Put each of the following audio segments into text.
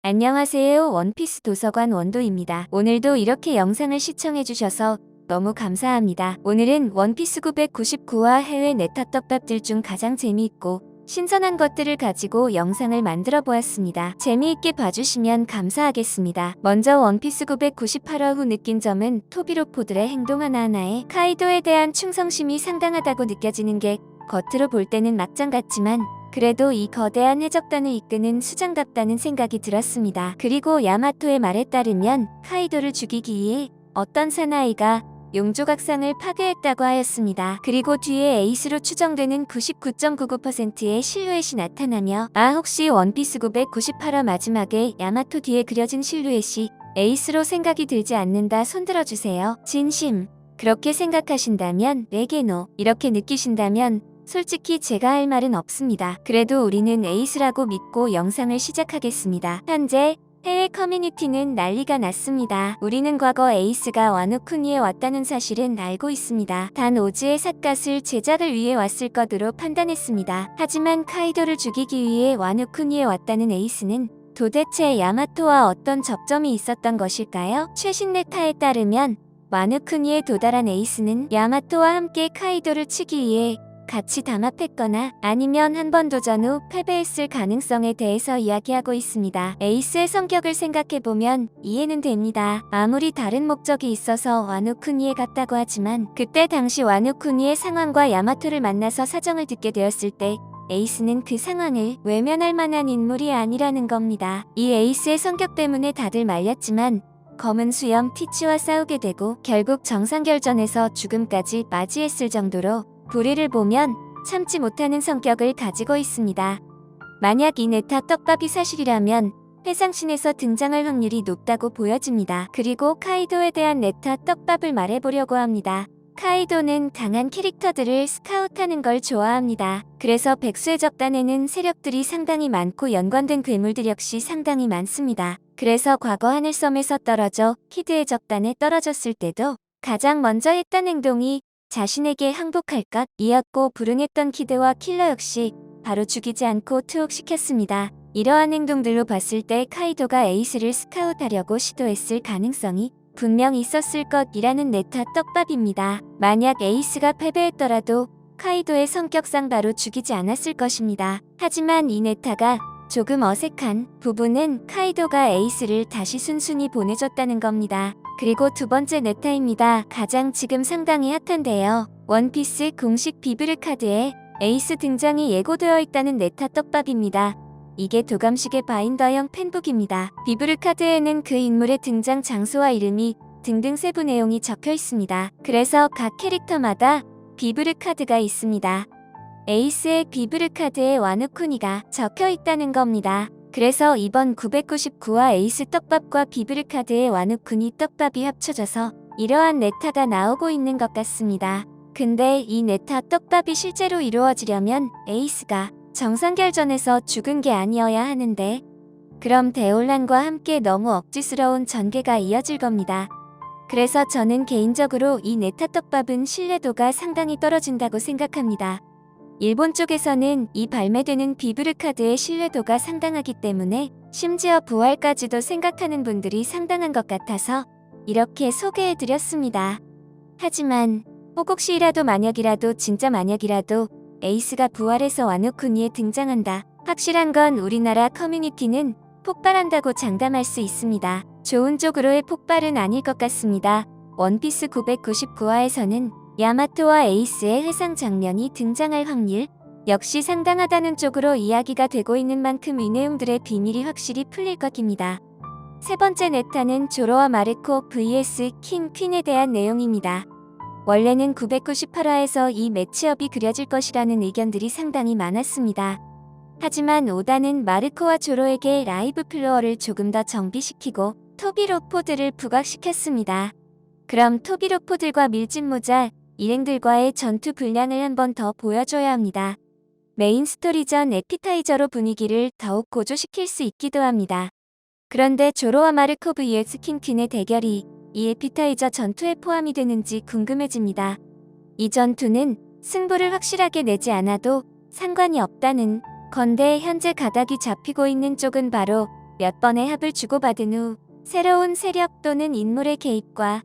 안녕하세요. 원피스 도서관 원도입니다. 오늘도 이렇게 영상을 시청해주셔서 너무 감사합니다. 오늘은 원피스 999화 해외 네타 떡밥들 중 가장 재미있고 신선한 것들을 가지고 영상을 만들어 보았습니다. 재미있게 봐주시면 감사하겠습니다. 먼저 원피스 998화 후 느낀 점은 토비로포들의 행동 하나하나에 카이도에 대한 충성심이 상당하다고 느껴지는 게 겉으로 볼 때는 막장 같지만 그래도 이 거대한 해적단을 이끄는 수장답다는 생각이 들었습니다. 그리고 야마토의 말에 따르면 카이도를 죽이기 위해 어떤 사나이가 용조각상을 파괴했다고 하였습니다. 그리고 뒤에 에이스로 추정되는 99.99%의 실루엣이 나타나며 혹시 원피스 998화 마지막에 야마토 뒤에 그려진 실루엣이 에이스로 생각이 들지 않는다 손들어주세요. 진심 그렇게 생각하신다면 레게노 이렇게 느끼신다면 솔직히 제가 할 말은 없습니다. 그래도 우리는 에이스라고 믿고 영상을 시작하겠습니다. 현재 해외 커뮤니티는 난리가 났습니다. 우리는 과거 에이스가 와노쿠니에 왔다는 사실은 알고 있습니다. 단 오즈의 삿갓을 제작을 위해 왔을 것으로 판단했습니다. 하지만 카이도를 죽이기 위해 와노쿠니에 왔다는 에이스는 도대체 야마토와 어떤 접점이 있었던 것일까요? 최신 네타에 따르면 와노쿠니에 도달한 에이스는 야마토와 함께 카이도를 치기 위해 같이 담합했거나 아니면 한 번 도전 후 패배했을 가능성에 대해서 이야기하고 있습니다. 에이스의 성격을 생각해보면 이해는 됩니다. 아무리 다른 목적이 있어서 와노쿠니에 갔다고 하지만 그때 당시 와노쿠니의 상황과 야마토를 만나서 사정을 듣게 되었을 때 에이스는 그 상황을 외면할 만한 인물이 아니라는 겁니다. 이 에이스의 성격 때문에 다들 말렸지만 검은 수염 티치와 싸우게 되고 결국 정상결전에서 죽음까지 맞이했을 정도로 불의를 보면 참지 못하는 성격을 가지고 있습니다. 만약 이 네타 떡밥이 사실이라면 회상신에서 등장할 확률이 높다고 보여집니다. 그리고 카이도에 대한 네타 떡밥을 말해보려고 합니다. 카이도는 강한 캐릭터들을 스카우트하는 걸 좋아합니다. 그래서 백수의 적단에는 세력들이 상당히 많고 연관된 괴물들 역시 상당히 많습니다. 그래서 과거 하늘섬에서 떨어져 키드의 적단에 떨어졌을 때도 가장 먼저 했던 행동이 자신에게 항복할 것이었고 불응했던 키드와 킬러 역시 바로 죽이지 않고 투옥시켰습니다. 이러한 행동들로 봤을 때 카이도가 에이스를 스카웃하려고 시도했을 가능성이 분명 있었을 것이라는 네타 떡밥입니다. 만약 에이스가 패배했더라도 카이도의 성격상 바로 죽이지 않았을 것입니다. 하지만 이 네타가 조금 어색한 부분은 카이도가 에이스를 다시 순순히 보내줬다는 겁니다. 그리고 두 번째 네타입니다. 가장 지금 상당히 핫한데요. 원피스 공식 비브르 카드에 에이스 등장이 예고되어 있다는 네타 떡밥입니다. 이게 도감식의 바인더형 펜북입니다. 비브르 카드에는 그 인물의 등장 장소와 이름이 등등 세부 내용이 적혀 있습니다. 그래서 각 캐릭터마다 비브르 카드가 있습니다. 에이스의 비브르 카드에 와노쿠니가 적혀 있다는 겁니다. 그래서 이번 999화 에이스 떡밥과 비브르 카드의 와노쿠니 떡밥이 합쳐져서 이러한 네타가 나오고 있는 것 같습니다. 근데 이 네타 떡밥이 실제로 이루어지려면 에이스가 정상결전에서 죽은 게 아니어야 하는데 그럼 대혼란과 함께 너무 억지스러운 전개가 이어질 겁니다. 그래서 저는 개인적으로 이 네타 떡밥은 신뢰도가 상당히 떨어진다고 생각합니다. 일본 쪽에서는 이 발매되는 비브르 카드의 신뢰도가 상당하기 때문에 심지어 부활까지도 생각하는 분들이 상당한 것 같아서 이렇게 소개해드렸습니다. 하지만 혹시라도 만약이라도 진짜 만약이라도 에이스가 부활해서 와노쿠니에 등장한다. 확실한 건 우리나라 커뮤니티는 폭발한다고 장담할 수 있습니다. 좋은 쪽으로의 폭발은 아닐 것 같습니다. 원피스 999화에서는 야마토와 에이스의 회상 장면이 등장할 확률 역시 상당하다는 쪽으로 이야기가 되고 있는 만큼 이 내용들의 비밀이 확실히 풀릴 것입니다. 세 번째 네타는 조로와 마르코 vs 킹 퀸에 대한 내용입니다. 원래는 998화에서 이 매치업이 그려질 것이라는 의견들이 상당히 많았습니다. 하지만 오다는 마르코와 조로에게 라이브 플로어를 조금 더 정비시키고 토비로포들을 부각시켰습니다. 그럼 토비로포들과 밀짚모자 일행들과의 전투 분량을 한 번 더 보여줘야 합니다. 메인 스토리전 에피타이저로 분위기를 더욱 고조시킬 수 있기도 합니다. 그런데 조로와 마르코 vs 킹퀸의 대결이 이 에피타이저 전투에 포함이 되는지 궁금해집니다. 이 전투는 승부를 확실하게 내지 않아도 상관이 없다는 건데 현재 가닥이 잡히고 있는 쪽은 바로 몇 번의 합을 주고받은 후 새로운 세력 또는 인물의 개입과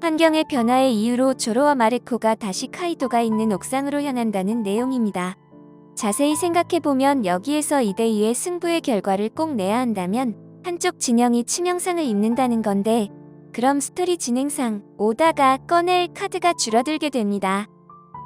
환경의 변화의 이유로 조로와 마르코가 다시 카이도가 있는 옥상으로 향한다는 내용입니다. 자세히 생각해보면 여기에서 2대2의 승부의 결과를 꼭 내야 한다면 한쪽 진영이 치명상을 입는다는 건데, 그럼 스토리 진행상 오다가 꺼낼 카드가 줄어들게 됩니다.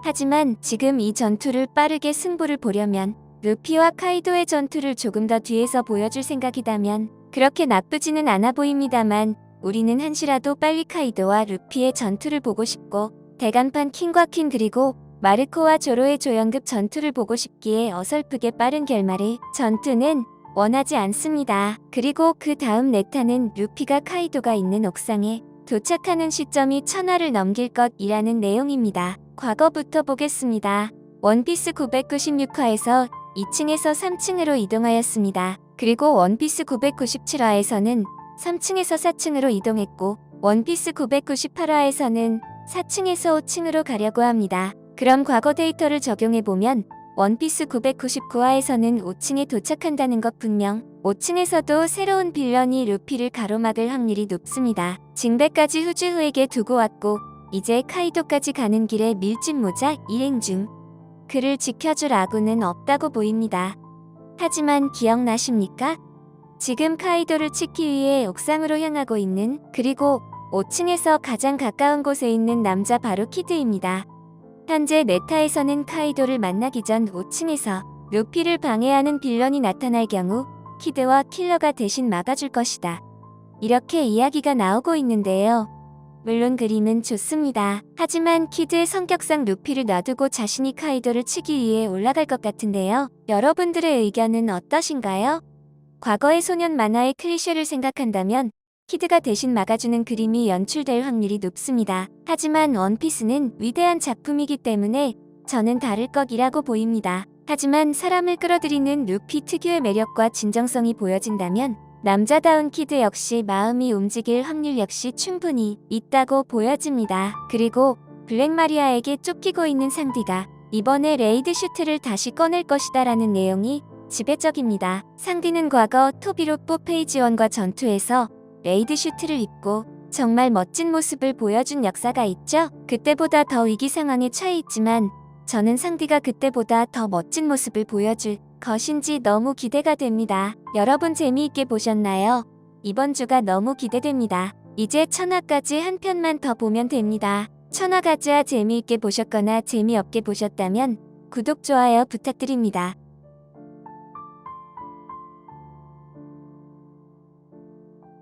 하지만 지금 이 전투를 빠르게 승부를 보려면 루피와 카이도의 전투를 조금 더 뒤에서 보여줄 생각이다면 그렇게 나쁘지는 않아 보입니다만, 우리는 한시라도 빨리 카이도와 루피의 전투를 보고 싶고 대간판 킹과 퀸 그리고 마르코와 조로의 조연급 전투를 보고 싶기에 어설프게 빠른 결말의 전투는 원하지 않습니다. 그리고 그 다음 네타는 루피가 카이도가 있는 옥상에 도착하는 시점이 1000화를 넘길 것이라는 내용입니다. 과거부터 보겠습니다. 원피스 996화에서 2층에서 3층으로 이동하였습니다. 그리고 원피스 997화에서는 3층에서 4층으로 이동했고, 원피스 998화에서는 4층에서 5층으로 가려고 합니다. 그럼 과거 데이터를 적용해보면 원피스 999화에서는 5층에 도착한다는 것 분명, 5층에서도 새로운 빌런이 루피를 가로막을 확률이 높습니다. 징배까지 후즈후에게 두고 왔고 이제 카이도까지 가는 길에 밀짚모자 일행 중 그를 지켜줄 아군은 없다고 보입니다. 하지만 기억나십니까? 지금 카이도를 찍기 위해 옥상으로 향하고 있는, 그리고 5층에서 가장 가까운 곳에 있는 남자 바로 키드입니다. 현재 네타에서는 카이도를 만나기 전 5층에서 루피를 방해하는 빌런이 나타날 경우 키드와 킬러가 대신 막아줄 것이다, 이렇게 이야기가 나오고 있는데요. 물론 그림은 좋습니다. 하지만 키드의 성격상 루피를 놔두고 자신이 카이도를 치기 위해 올라갈 것 같은데요. 여러분들의 의견은 어떠신가요? 과거의 소년 만화의 클리셰를 생각한다면 키드가 대신 막아주는 그림이 연출될 확률이 높습니다. 하지만 원피스는 위대한 작품이기 때문에 저는 다를 것이라고 보입니다. 하지만 사람을 끌어들이는 루피 특유의 매력과 진정성이 보여진다면 남자다운 키드 역시 마음이 움직일 확률 역시 충분히 있다고 보여집니다. 그리고 블랙마리아에게 쫓기고 있는 상디가 이번에 레이드 슈트를 다시 꺼낼 것이다 라는 내용이 지배적입니다. 상디는 과거 토비로뽀 페이지 1과 전투에서 레이드 슈트를 입고 정말 멋진 모습을 보여준 역사가 있죠. 그때보다 더 위기 상황에 처해 있지만 저는 상디가 그때보다 더 멋진 모습을 보여줄 것인지 너무 기대가 됩니다. 여러분 재미있게 보셨나요? 이번 주가 너무 기대됩니다. 이제 1000화까지 한 편만 더 보면 됩니다. 1000화까지야 재미있게 보셨거나 재미없게 보셨다면 구독, 좋아요 부탁드립니다.